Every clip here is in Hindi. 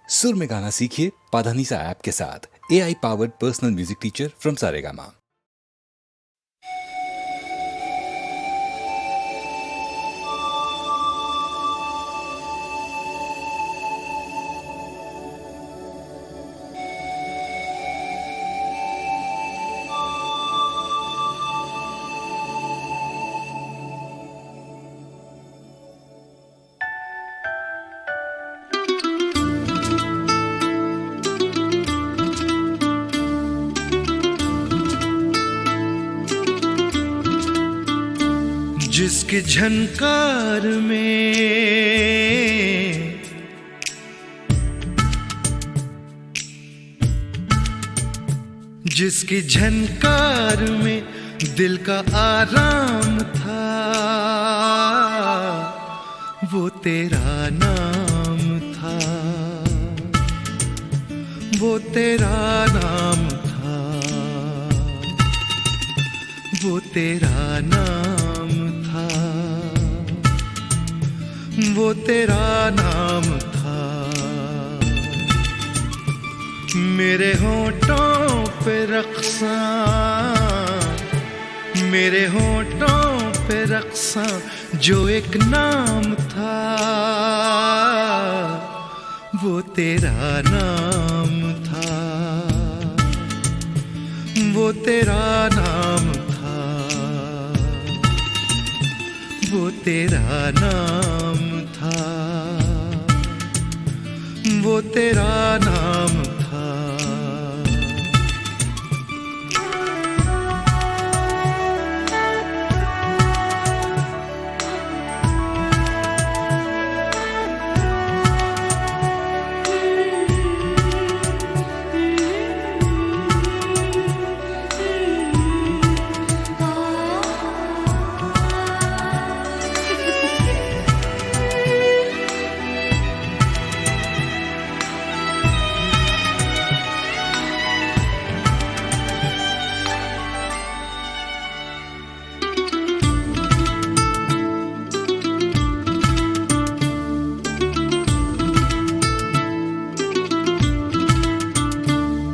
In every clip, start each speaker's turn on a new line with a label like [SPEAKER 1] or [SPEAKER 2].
[SPEAKER 1] सुर में गाना सीखिए पाधानीसा ऐप के साथ। AI powered personal music teacher from Saregama.
[SPEAKER 2] जिसकी झनकार में जिसकी झनकार में दिल का आराम था, वो तेरा नाम था, वो तेरा नाम था, वो तेरा नाम था, वो तेरा नाम था। मेरे होठों पे रक्सा, मेरे होठों पे रक्सा जो एक नाम था, वो तेरा नाम था, वो तेरा नाम था, वो तेरा नाम था, वो तेरा नाम था।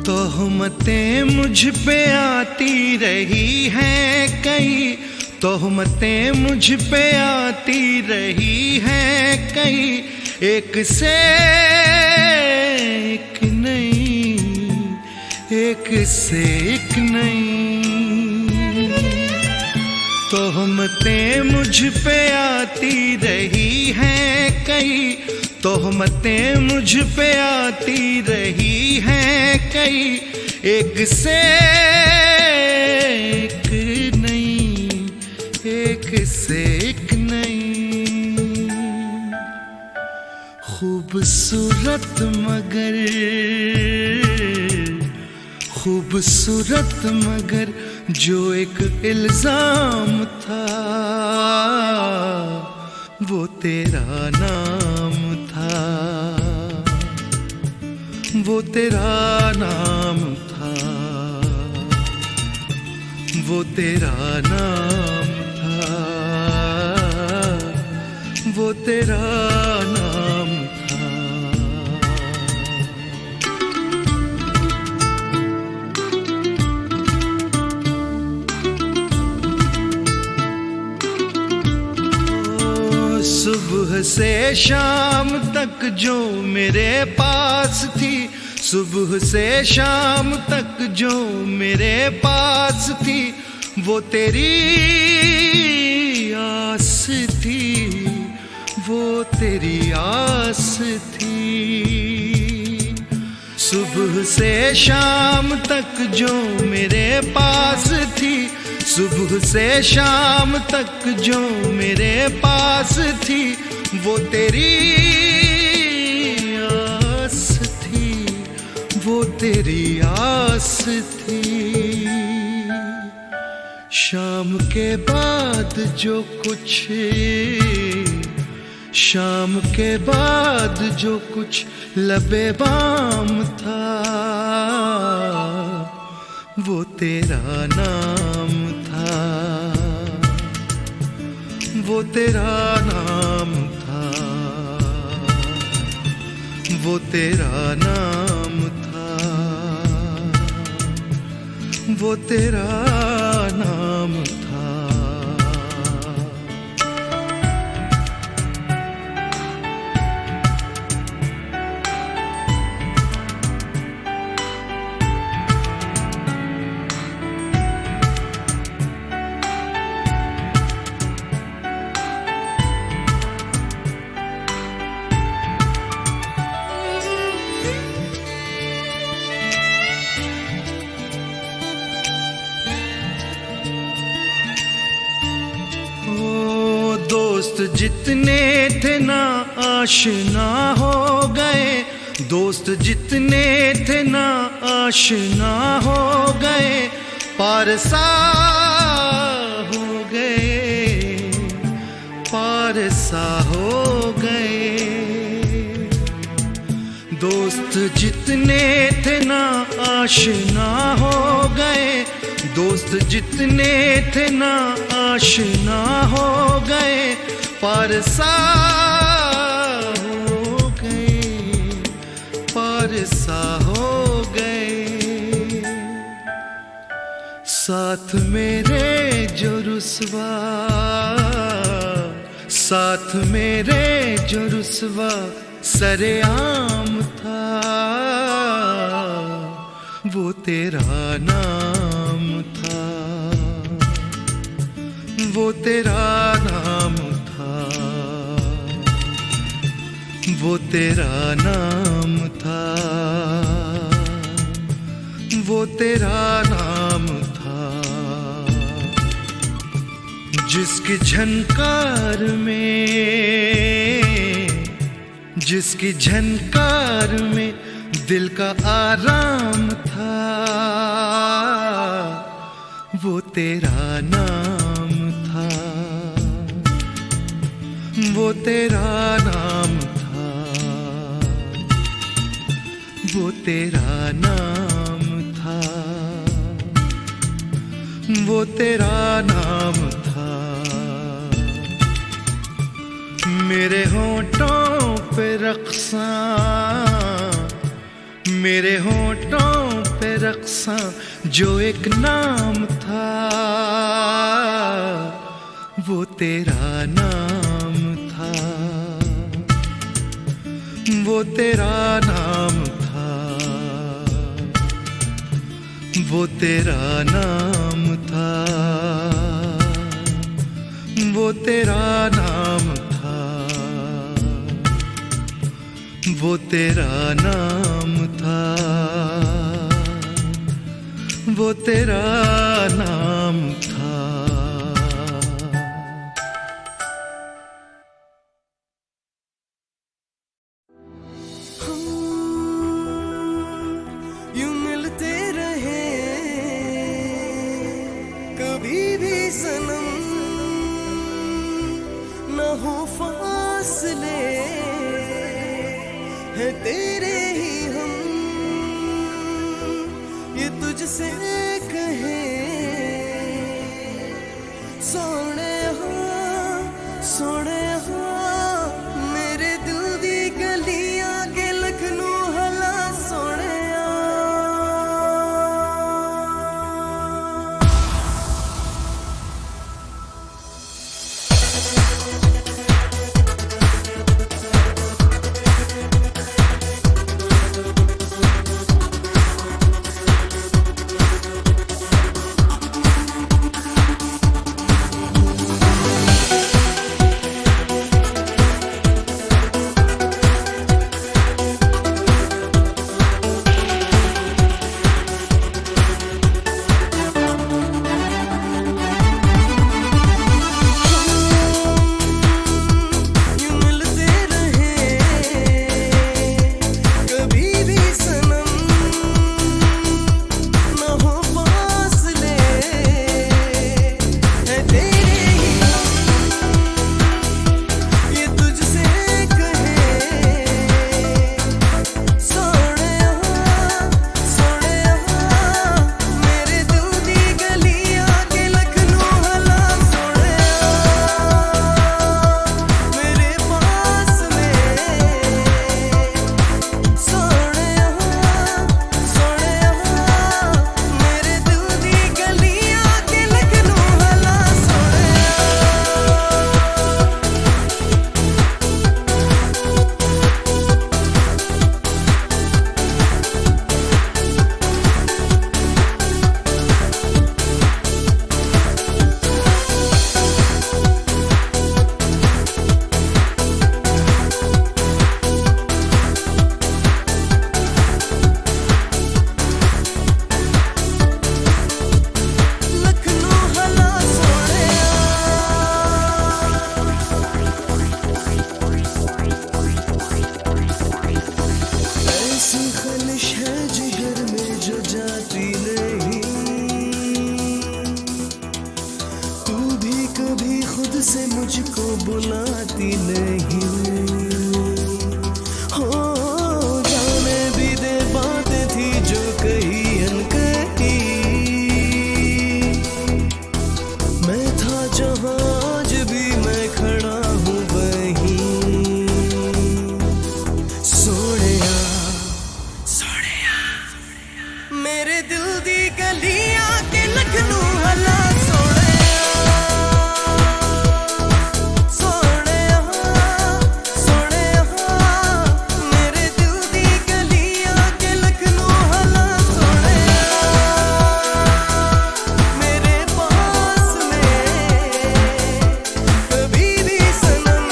[SPEAKER 2] तोहमतें मुझ पे आती रही हैं कई, तोहमतें मुझ पे आती रही हैं कई, एक से एक नहीं, एक से एक नहीं। तोहमतें मुझ पे आती रही हैं कई, तोहमतें मुझ पे आती रही हैं कई, एक से एक नहीं, एक से एक नहीं। खूबसूरत मगर, खूबसूरत मगर जो एक इल्जाम था, वो तेरा नाम था, वो तेरा नाम था, वो तेरा नाम था, वो तेरा नाम था। सुबह से शाम तक जो मेरे पास थी, सुबह से शाम तक जो मेरे पास थी, वो तेरी आस थी, वो तेरी आस थी। सुबह से शाम तक जो मेरे पास थी, सुबह से शाम तक जो मेरे पास थी, वो तेरी आस थी, वो तेरी आस थी। शाम के बाद जो कुछ, शाम के बाद जो कुछ लबे बाम था, वो तेरा नाम था, वो तेरा नाम था, वो तेरा नाम था, वो तेरा नाम था। दोस्त जितने थे ना आशना हो गए, दोस्त जितने थे ना आशना हो गए, पारसा हो गए, पारसा हो गए। दोस्त जितने थे ना आशना हो गए, दोस्त जितने थे ना आशना हो गए, पारसा हो गए, पारसा हो गए। साथ मेरे जो रुसवा, साथ मेरे जो रुसवा सरेआम था, वो तेरा नाम था, वो तेरा नाम था, वो तेरा नाम था, वो तेरा नाम था। जिसकी झनकार में, जिसकी झनकार में दिल का आराम था, वो तेरा नाम था, वो तेरा नाम था, वो तेरा नाम था, वो तेरा नाम था। मेरे होठों पे रक्सा, मेरे होठों पे रक्सा जो एक नाम था, वो तेरा नाम था, वो तेरा नाम था, वो तेरा नाम था, वो तेरा नाम था, वो तेरा नाम था, वो तेरा नाम था।
[SPEAKER 3] यूं मिलते रहे कभी भी सनम, न हो फासले है तेरे ही हम, ये तुझसे कहे सोने हाँ, सोने हाँ, मेरे दिल दी गलियां के लखनू हला सोने। भुलाती नहीं। हो जाने भी दे बातें थी जो कही अनकही, मैं था जहां आज भी मैं खड़ा हूँ वहीं। सोनिया सोनिया मेरे दिल दी गलियां के लखनऊ हला सोनिया, सोनिया सोनिया मेरे दिल दी गलियां के लखनऊ हला सोनिया, मेरे पास में कभी भी सनम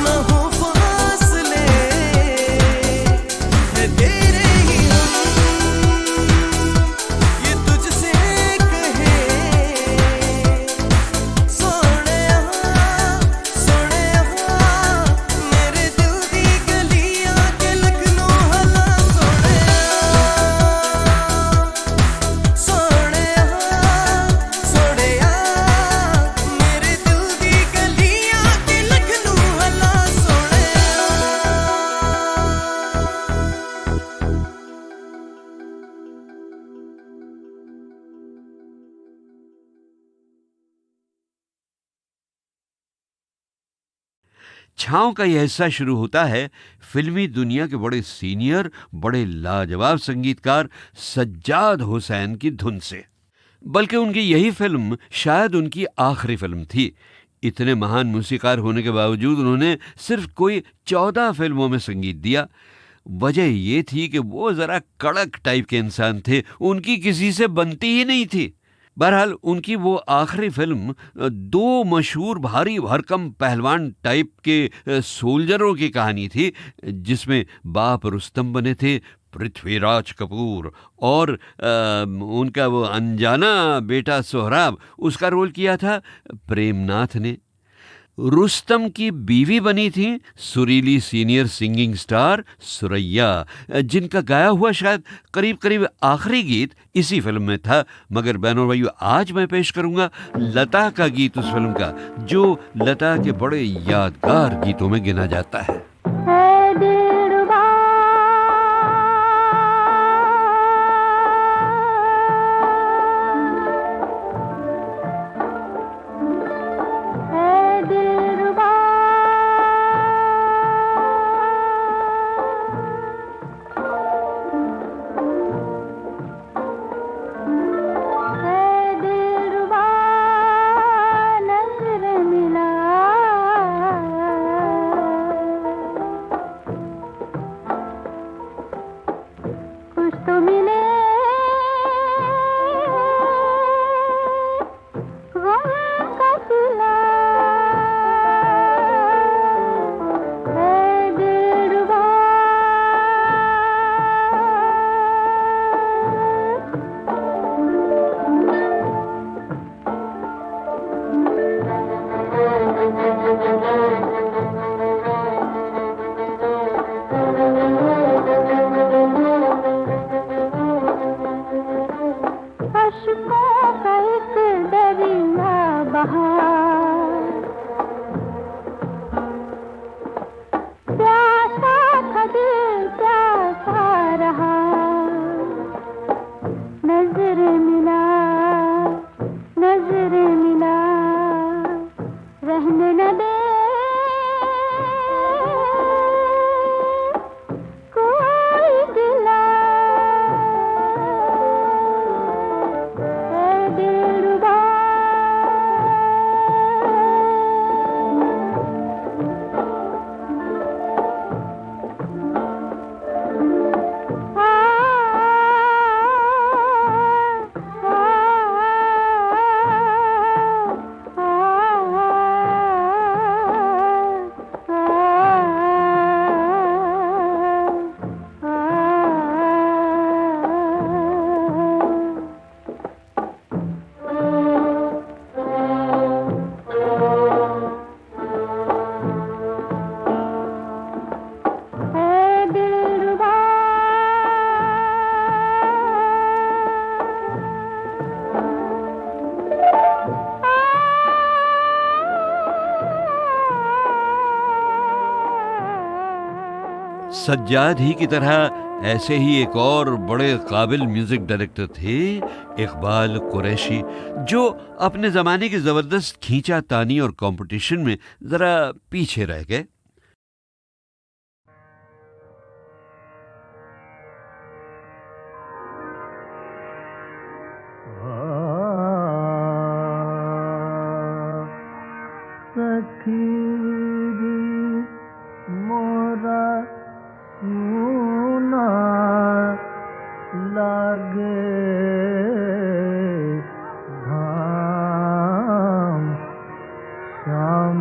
[SPEAKER 3] ना हो फासले, है तेरे ही हम ये तुझसे कहे। सोनिया सोनिया मेरे दिल दी गलियां के लखनऊ हला सोनिया, सोनिया सोनिया मेरे दिल दी गलियां के लखनऊ हला सोनिया।
[SPEAKER 4] छाँव का यह हिस्सा शुरू होता है फिल्मी दुनिया के बड़े सीनियर, बड़े लाजवाब संगीतकार सज्जाद हुसैन की धुन से। बल्कि उनकी यही फिल्म शायद उनकी आखिरी फिल्म थी। इतने महान मूसीकार होने के बावजूद उन्होंने सिर्फ कोई 14 फिल्मों में संगीत दिया। वजह ये थी कि वो जरा कड़क टाइप के इंसान थे, उनकी किसी से बनती ही नहीं थी। बहरहाल उनकी वो आखिरी फिल्म दो मशहूर भारी भरकम पहलवान टाइप के सोल्जरों की कहानी थी, जिसमें बाप रुस्तम बने थे पृथ्वीराज कपूर और उनका वो अनजाना बेटा सोहराब, उसका रोल किया था प्रेमनाथ ने। रुस्तम की बीवी बनी थी सुरीली सीनियर सिंगिंग स्टार सुरैया, जिनका गाया हुआ शायद करीब करीब आखिरी गीत इसी फिल्म में था। मगर बहनों भाइयों, आज मैं पेश करूंगा लता का गीत उस फिल्म का, जो लता के बड़े यादगार गीतों में गिना जाता है। सज्जाद ही की तरह ऐसे ही एक और बड़े काबिल म्यूजिक डायरेक्टर थे, इकबाल कुरैशी, जो अपने ज़माने की ज़बरदस्त खींचातानी और कंपटीशन में ज़रा पीछे रह गए।
[SPEAKER 3] मोरा सुना लागे धाम शाम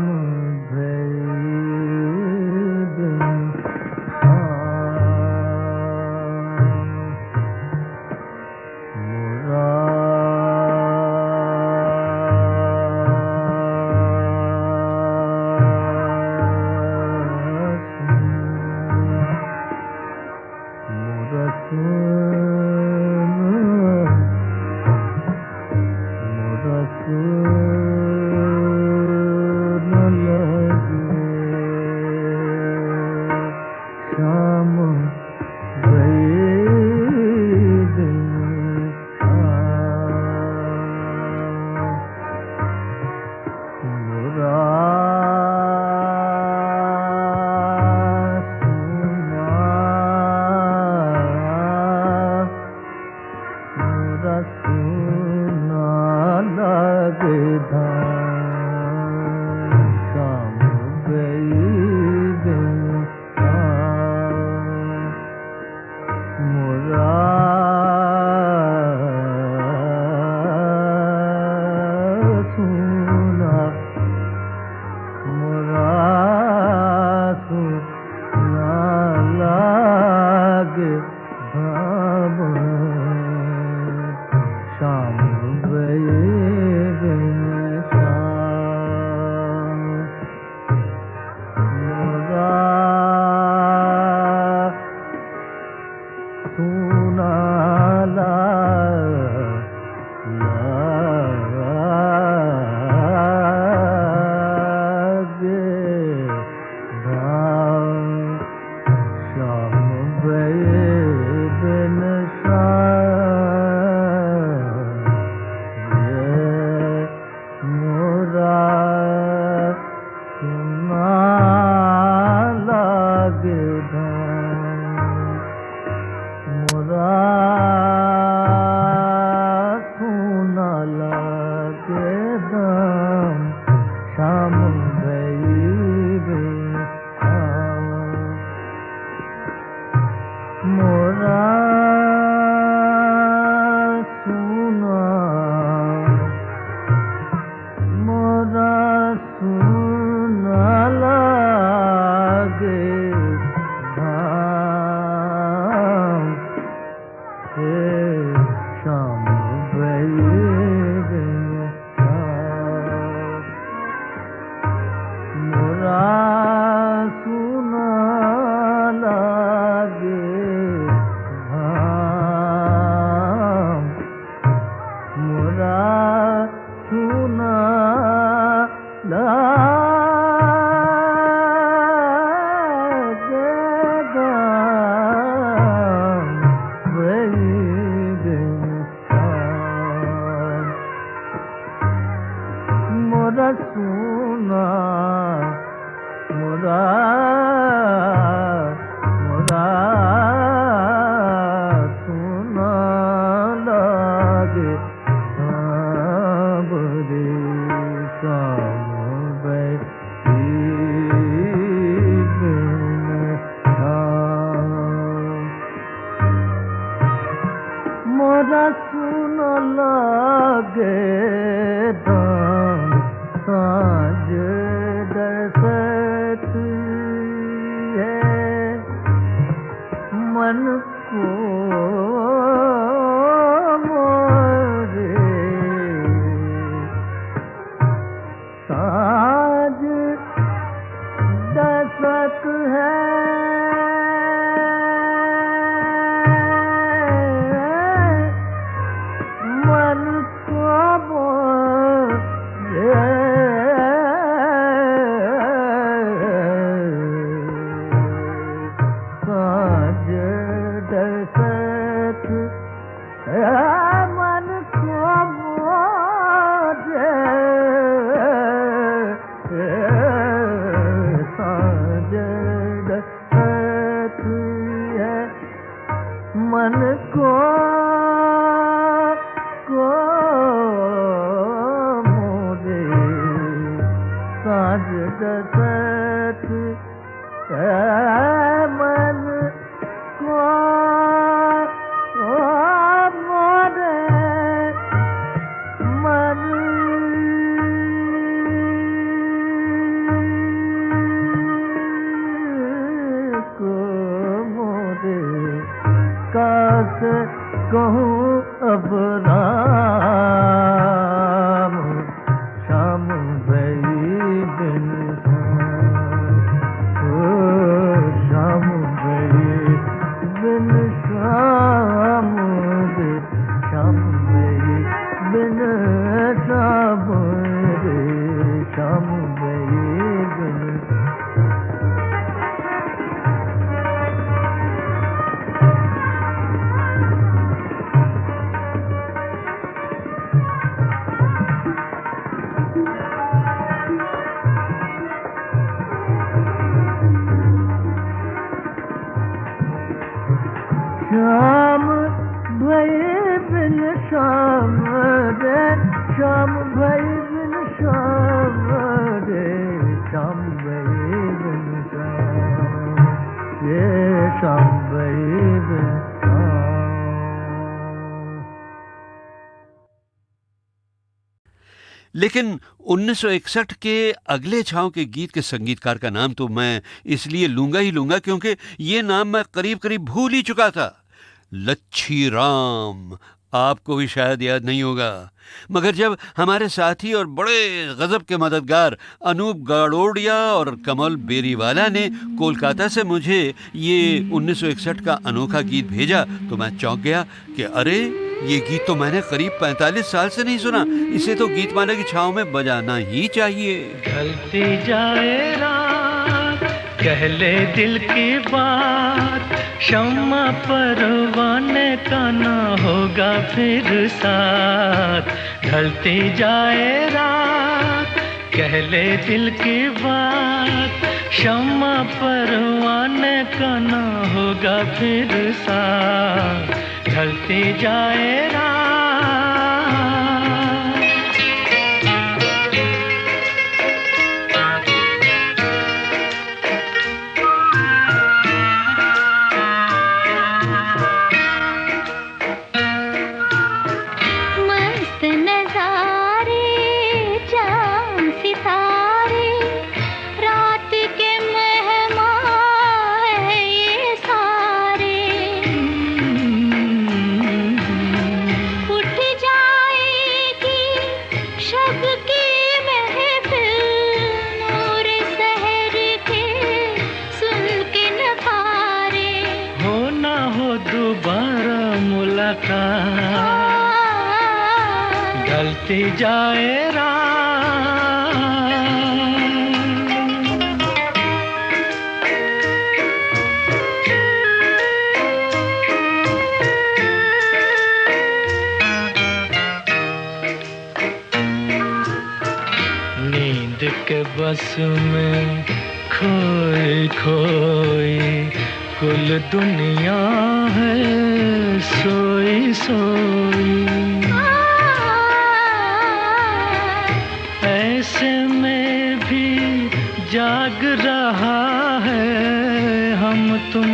[SPEAKER 3] मन को मोरे साज दसत मन को मोरे मन को मोरे काश कहूँ अब राम शाम भई बिन शाम भई बिन शाम रे शाम भई बिन शाम रे शाम भई बिन श्याम भई बिन श्याम रे श्याम भई बिन श्याम रे श्याम भई बिन श्याम ये श्याम भई बिन
[SPEAKER 4] लेकिन 1961 के अगले छाँव के गीत के संगीतकार का नाम तो मैं इसलिए लूंगा ही लूंगा क्योंकि ये नाम मैं करीब करीब भूल ही चुका था। लच्छी राम, आपको भी शायद याद नहीं होगा, मगर जब हमारे साथी और बड़े गजब के मददगार अनूप गाड़ोडिया और कमल बेरीवाला ने कोलकाता से मुझे ये 1961 का अनोखा गीत भेजा तो मैं चौंक गया कि अरे ये गीत तो मैंने करीब 45 साल से नहीं सुना, इसे तो गीतमाला की छाँव में बजाना ही चाहिए।
[SPEAKER 3] ढलती जाए रात कह ले दिल की बात शम्मा परवाने का ना होगा फिर साथ। ढलती जाए रात कह ले दिल की बात शम्मा परवाने का ना होगा फिर साथ। ढलती जाए रात
[SPEAKER 5] मस्त नजारे चांद सितारे रात के मेहमान हैं ये सारे। उठ जाएगी शब की महफिल नूर सहर के सुन के नगारे।
[SPEAKER 3] हो ना हो दोबारा मुलाकात ढलती जाए नींद के बस में खोई खोई कुल दुनिया है सोई सोई। ऐसे में भी जाग रहा है हम तुम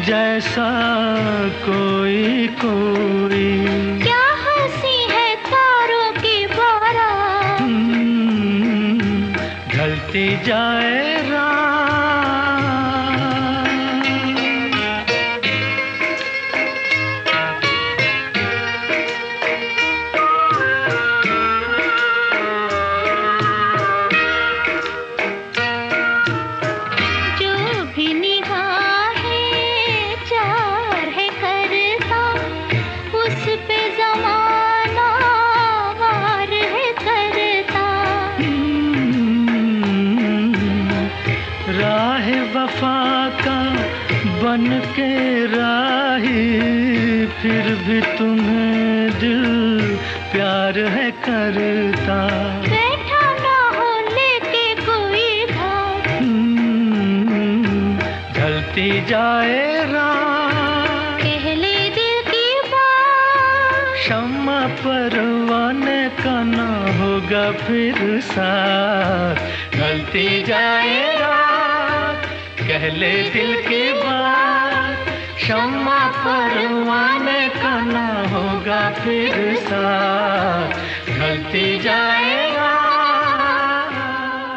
[SPEAKER 3] जैसा कोई कोई।
[SPEAKER 5] क्या हंसी है तारों की बारात
[SPEAKER 3] ढलती जाए
[SPEAKER 5] जो भी निगाहें चार है करता उस पे ज़माना वार है करता।
[SPEAKER 3] राह वफा का बन के राही फिर भी तुम्हें दिल प्यार है करता।
[SPEAKER 5] बैठा ना हो लेके कोई घाट
[SPEAKER 3] ढलती जाए रात
[SPEAKER 5] कह ले दिल
[SPEAKER 2] शम्मा परवाने का ना होगा फिर साथ, ढलती जाए रात, कह ले दिल की बात, शम्मा परवाने का ना होगा फिर साथ, ढलती जाए रात।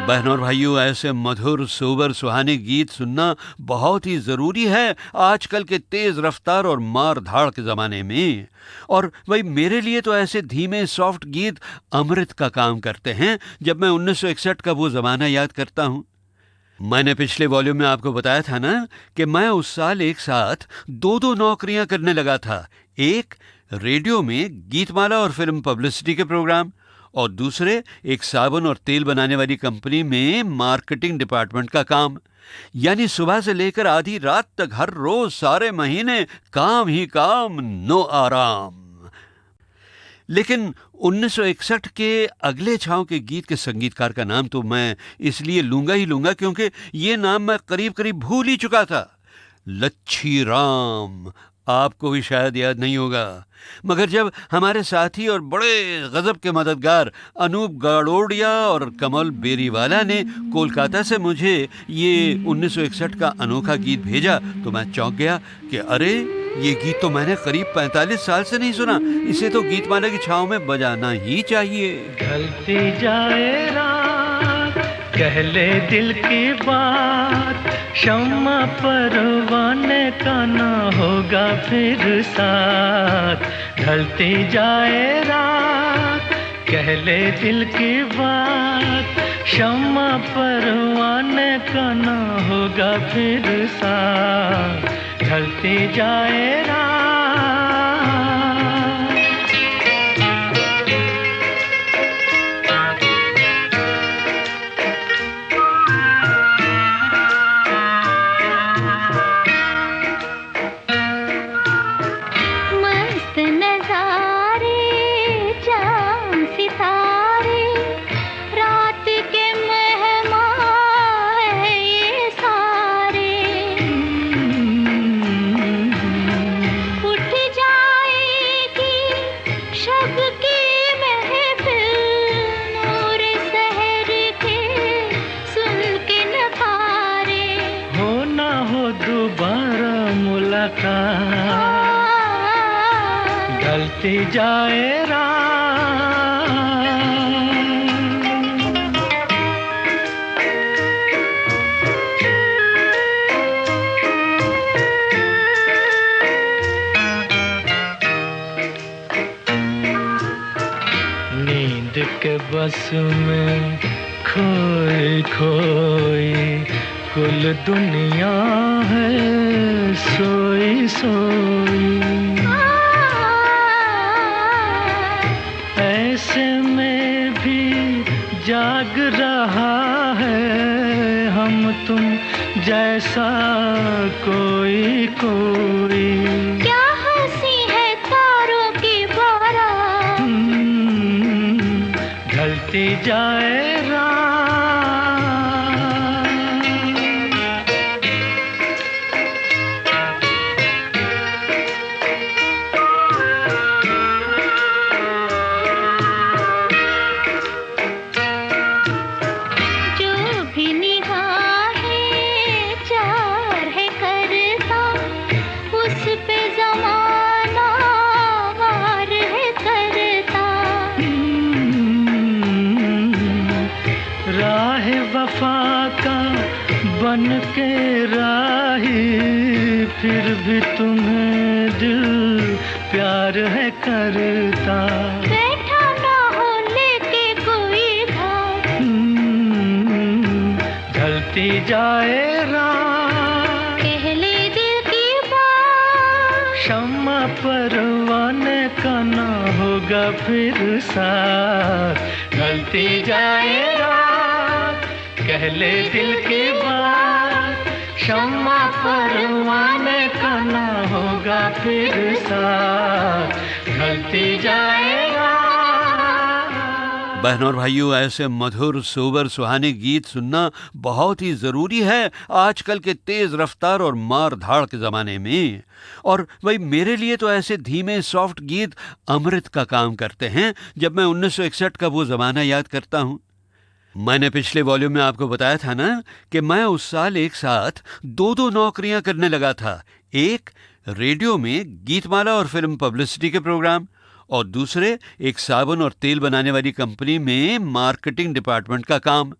[SPEAKER 4] बहनों और भाइयों, ऐसे मधुर सोबर सुहाने गीत सुनना बहुत ही जरूरी है आजकल के तेज रफ्तार और मार धाड़ के जमाने में। और भाई मेरे लिए तो ऐसे धीमे सॉफ्ट गीत अमृत का काम करते हैं जब मैं 1961 का वो जमाना याद करता हूं। मैंने पिछले वॉल्यूम में आपको बताया था ना कि मैं उस साल एक साथ दो नौकरियां करने लगा था। एक रेडियो में गीतमाला और फिल्म पब्लिसिटी के प्रोग्राम, और दूसरे एक साबुन और तेल बनाने वाली कंपनी में मार्केटिंग डिपार्टमेंट का काम। यानी सुबह से लेकर आधी रात तक हर रोज सारे महीने काम ही काम, नो आराम। लेकिन 1961 के अगले छाँव के गीत के संगीतकार का नाम तो मैं इसलिए लूंगा ही लूंगा क्योंकि ये नाम मैं करीब करीब भूल ही चुका था। लच्छी राम, आपको भी शायद याद नहीं होगा, मगर जब हमारे साथी और बड़े गजब के मददगार अनूप गाड़ोडिया और कमल बेरीवाला ने कोलकाता से मुझे ये 1961 का अनोखा गीत भेजा तो मैं चौंक गया कि अरे ये गीत तो मैंने करीब 45 साल से नहीं सुना, इसे तो गीतमाला की छाँव में बजाना ही चाहिए।
[SPEAKER 2] ढलती जाए रात, कह ले दिल की बात, शम्मा परवाने का ना होगा फिर साथ, ढलती जाए रात, कह ले दिल की बात, शम्मा परवाने का ना होगा फिर साथ, ढलती जाए रात। ढलती जाए रात। नींद के बस में खोई खोई कुल दुनिया है सोई सोई, ऐसे में भी जाग रहा है हम तुम जैसा कोई कोई।
[SPEAKER 5] क्या हंसी है तारों की बारात,
[SPEAKER 2] ढलती जाए रात। बन के राही फिर भी तुम्हें दिल प्यार है करता।
[SPEAKER 5] बैठा ना हो लेके कोई घाट,
[SPEAKER 2] ढलती जाए रात,
[SPEAKER 5] कह ले दिल की बात,
[SPEAKER 2] शम्मा परवाने का ना होगा फिर साथ। ढलती जाए रात, कह ले दिल की बात, शम्मा परवाने का ना होगा फिर साथ। ढलती जाए रात।
[SPEAKER 4] बहनों और भाइयों, ऐसे मधुर सोबर सुहाने गीत सुनना बहुत ही जरूरी है आजकल के तेज रफ्तार और मार धाड़ के जमाने में। और भाई मेरे लिए तो ऐसे धीमे सॉफ्ट गीत अमृत का काम करते हैं जब मैं 1961 का वो जमाना याद करता हूं। मैंने पिछले वॉल्यूम में आपको बताया था ना कि मैं उस साल एक साथ दो नौकरियां करने लगा था। एक रेडियो में गीतमाला और फिल्म पब्लिसिटी के प्रोग्राम, और दूसरे एक साबुन और तेल बनाने वाली कंपनी में मार्केटिंग डिपार्टमेंट का काम।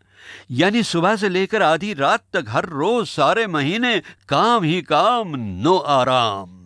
[SPEAKER 4] यानी सुबह से लेकर आधी रात तक हर रोज सारे महीने काम ही काम, नो आराम।